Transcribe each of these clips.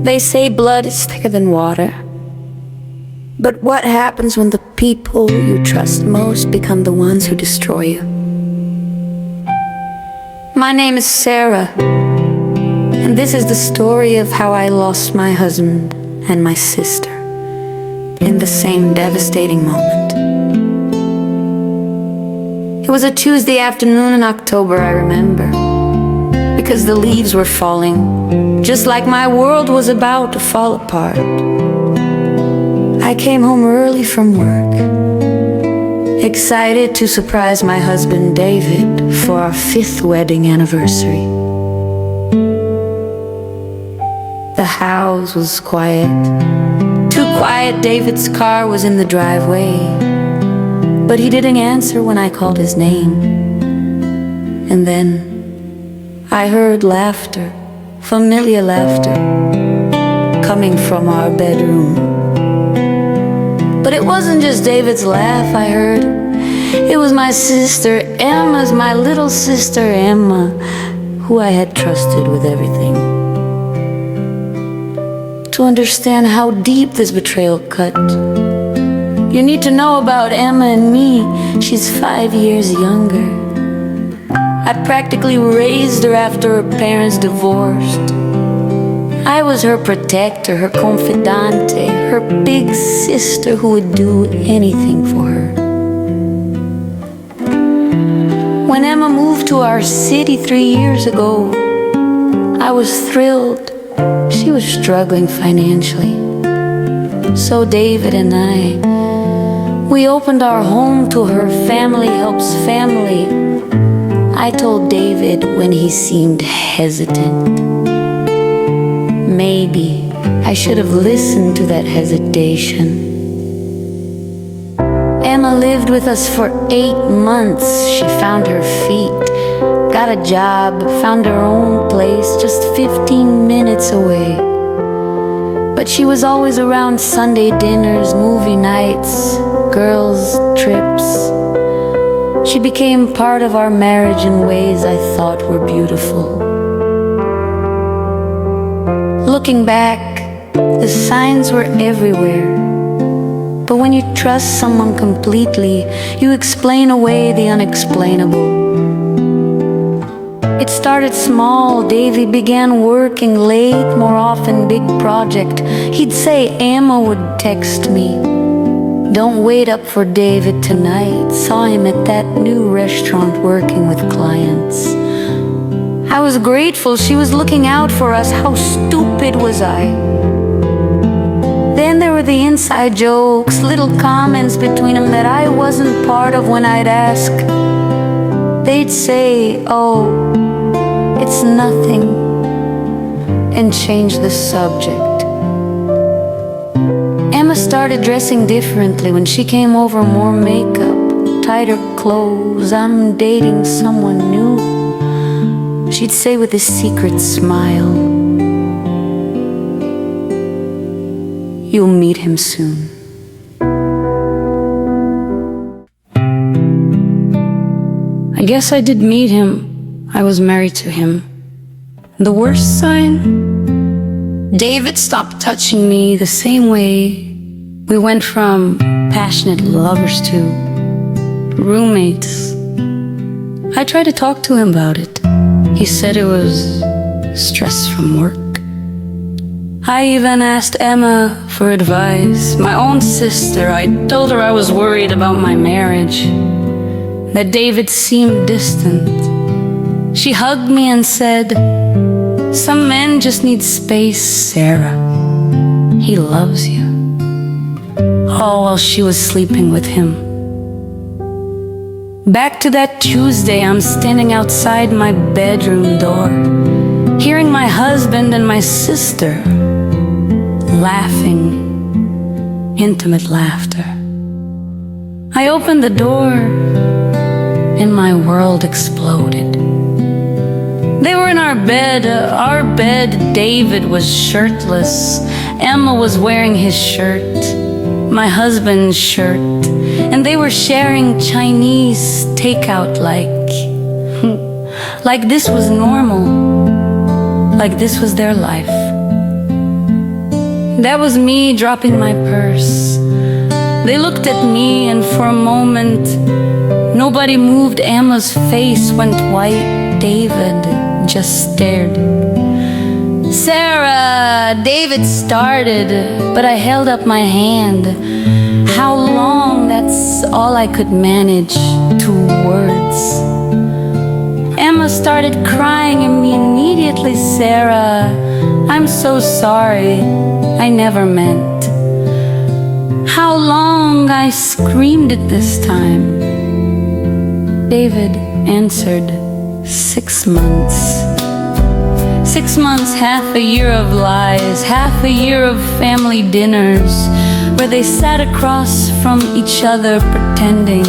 They say blood is thicker than water. But what happens when the people you trust most become the ones who destroy you? My name is Sarah, and this is the story of how I lost my husband and my sister in the same devastating moment. It was a Tuesday afternoon in October, I remember, because the leaves were falling, just like my world was about to fall apart. I came home early from work, excited to surprise my husband David for our 5th wedding anniversary. The house was quiet, too quiet. David's car was in the driveway, but he didn't answer when I called his name. And then I heard laughter, familiar laughter, coming from our bedroom. But it wasn't just David's laugh I heard. It was my sister Emma's, my little sister Emma, who I had trusted with everything. To understand how deep this betrayal cut, you need to know about Emma and me. She's 5 years younger. I practically raised her after her parents divorced. I was her protector, her confidante, her big sister who would do anything for her. When Emma moved to our city 3 years ago, I was thrilled. She was struggling financially. So David and we opened our home to her. Family helps family. I told David when he seemed hesitant. Maybe I should have listened to that hesitation. Emma lived with us for 8 months. She found her feet, got a job, found her own place just 15 minutes away. But she was always around Sunday dinners, movie nights, girls' trips. She became part of our marriage in ways I thought were beautiful. Looking back, the signs were everywhere. But when you trust someone completely, you explain away the unexplainable. It started small. Davy began working late, more often big project. He'd say Emma would text me, "Don't wait up for David tonight. Saw him at that new restaurant working with clients." I was grateful she was looking out for us. How stupid was I? Then there were the inside jokes, little comments between them that I wasn't part of when I'd ask. They'd say, "Oh, it's nothing," and change the subject. Emma started dressing differently when she came over. More makeup, tighter clothes. "I'm dating someone new," she'd say with a secret smile. "You'll meet him soon." I guess I did meet him. I was married to him. The worst sign? David stopped touching me the same way. We went from passionate lovers to roommates. I tried to talk to him about it. He said it was stress from work. I even asked Emma for advice, my own sister. I told her I was worried about my marriage, that David seemed distant. She hugged me and said, "Some men just need space, Sarah. He loves you." All while she was sleeping with him. Back to that Tuesday, I'm standing outside my bedroom door, hearing my husband and my sister laughing, intimate laughter. I opened the door and my world exploded. They were in our bed. David was shirtless. Emma was wearing his shirt, my husband's shirt, and they were sharing Chinese takeout like this was normal, like this was their life. That was me dropping my purse. They looked at me, and for a moment, nobody moved. Emma's face went white. David just stared. Sarah, David started, but I held up my hand. How long? That's all I could manage. 2 words. Emma started crying immediately. Sarah, I'm so sorry. I never meant. How long? I screamed it this time. David answered, 6 months. 6 months, half a year of lies, half a year of family dinners where they sat across from each other pretending.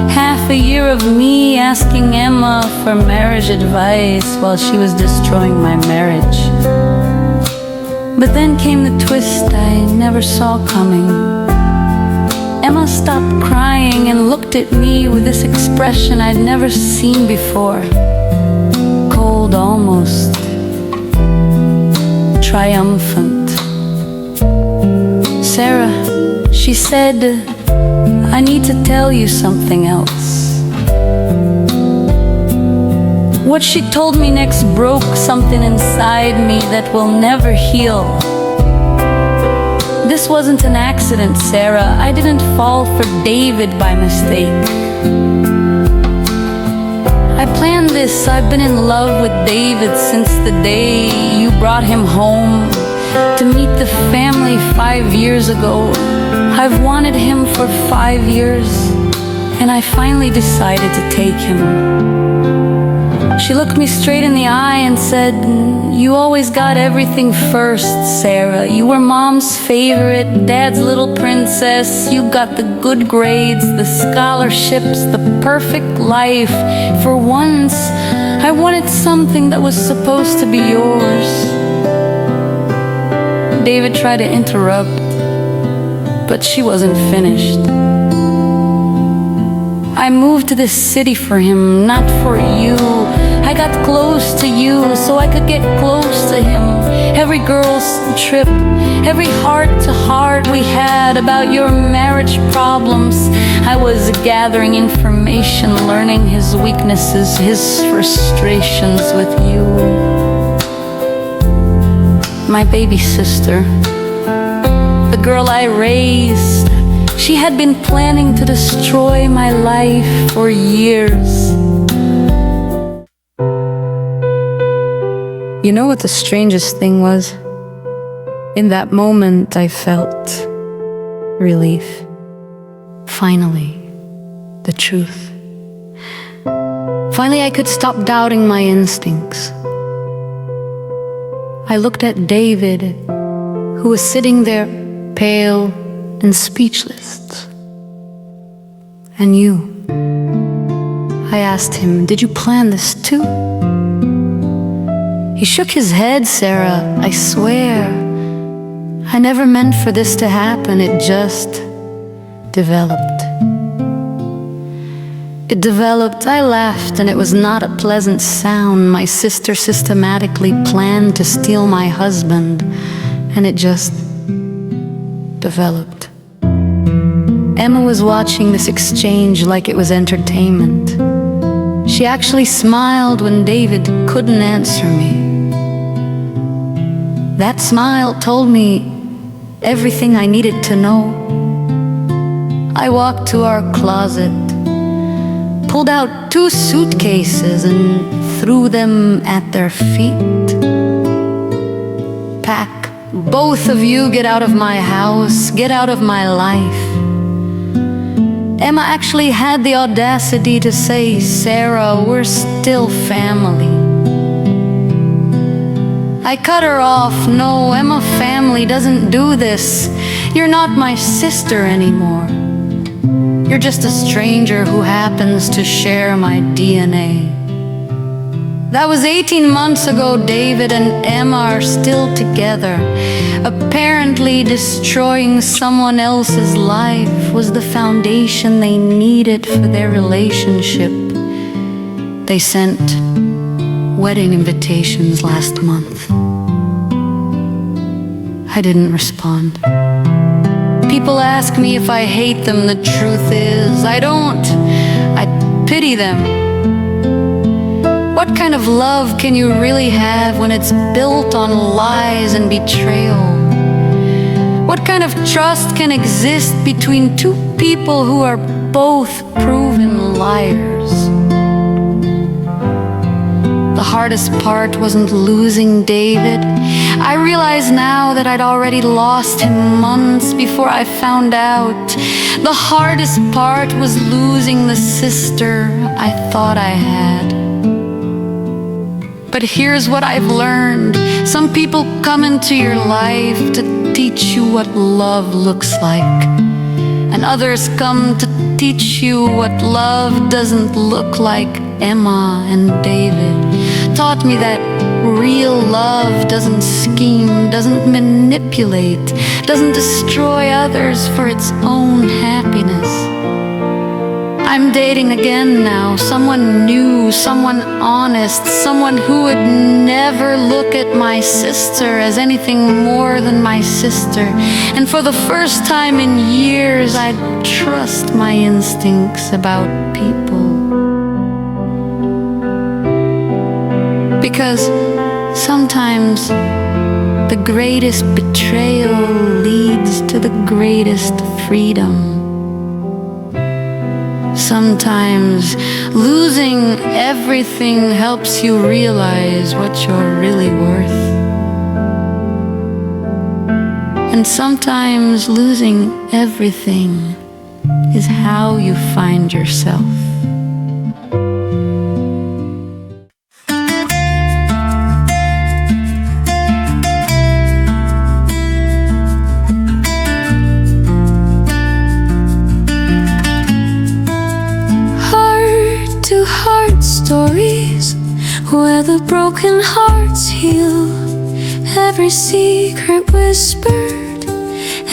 Half a year of me asking Emma for marriage advice while she was destroying my marriage. But then came the twist I never saw coming. Emma stopped crying and looked at me with this expression I'd never seen before. Cold, almost triumphant. Sarah, she said, I need to tell you something else. What she told me next broke something inside me that will never heal. This wasn't an accident, Sarah. I didn't fall for David by mistake. I planned this. I've been in love with David since the day you brought him home to meet the family 5 years ago. I've wanted him for 5 years, and I finally decided to take him. She looked me straight in the eye and said, you always got everything first, Sarah. You were Mom's favorite, Dad's little princess. You got the good grades, the scholarships, the perfect life. For once, I wanted something that was supposed to be yours. David tried to interrupt, but she wasn't finished. I moved to this city for him, not for you. I got close to you so I could get close to him. Every girl's trip, every heart-to-heart we had about your marriage problems, I was gathering information, learning his weaknesses, his frustrations with you. My baby sister, the girl I raised, she had been planning to destroy my life for years. You know what the strangest thing was? In that moment, I felt relief. Finally, the truth. Finally, I could stop doubting my instincts. I looked at David, who was sitting there, pale and speechless. And you. I asked him, did you plan this too? He shook his head. Sarah, I swear, I never meant for this to happen. It just developed. It developed. I laughed, and it was not a pleasant sound. My sister systematically planned to steal my husband, and it just developed. Emma was watching this exchange like it was entertainment. She actually smiled when David couldn't answer me. That smile told me everything I needed to know. I walked to our closet, pulled out 2 suitcases and threw them at their feet. Pack, both of you, get out of my house, get out of my life. Emma actually had the audacity to say, Sarah, we're still family. I cut her off. No, Emma family doesn't do this. You're not my sister anymore. You're just a stranger who happens to share my DNA. That was 18 months ago. David and Emma are still together. Apparently, destroying someone else's life was the foundation they needed for their relationship. They sent wedding invitations last month. I didn't respond. People ask me if I hate them. The truth is, I don't. I pity them. What kind of love can you really have when it's built on lies and betrayal? What kind of trust can exist between two people who are both proven liars? The hardest part wasn't losing David. I realize now that I'd already lost him months before I found out. The hardest part was losing the sister I thought I had. But here's what I've learned. Some people come into your life to teach you what love looks like, and others come to teach you what love doesn't look like. Emma and David taught me that real love doesn't scheme, doesn't manipulate, doesn't destroy others for its own happiness. I'm dating again now, someone new, someone honest, someone who would never look at my sister as anything more than my sister. And for the first time in years, I trust my instincts about people. Because sometimes the greatest betrayal leads to the greatest freedom. Sometimes losing everything helps you realize what you're really worth. And sometimes losing everything is how you find yourself. Stories where the broken hearts heal, every secret whispered,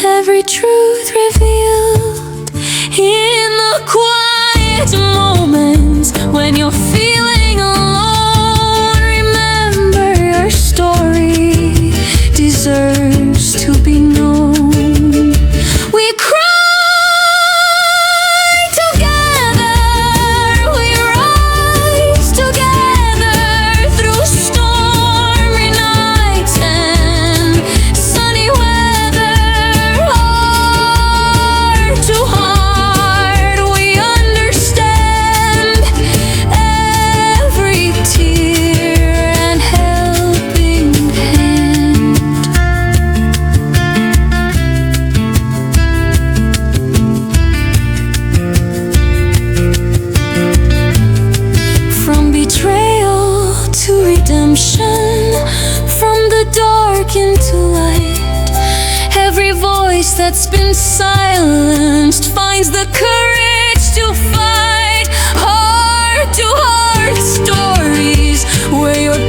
every truth revealed. In the quiet moments when you're feeling alone, remember your story deserves to be known. We cry into light. Every voice that's been silenced finds the courage to fight. Heart to heart stories where your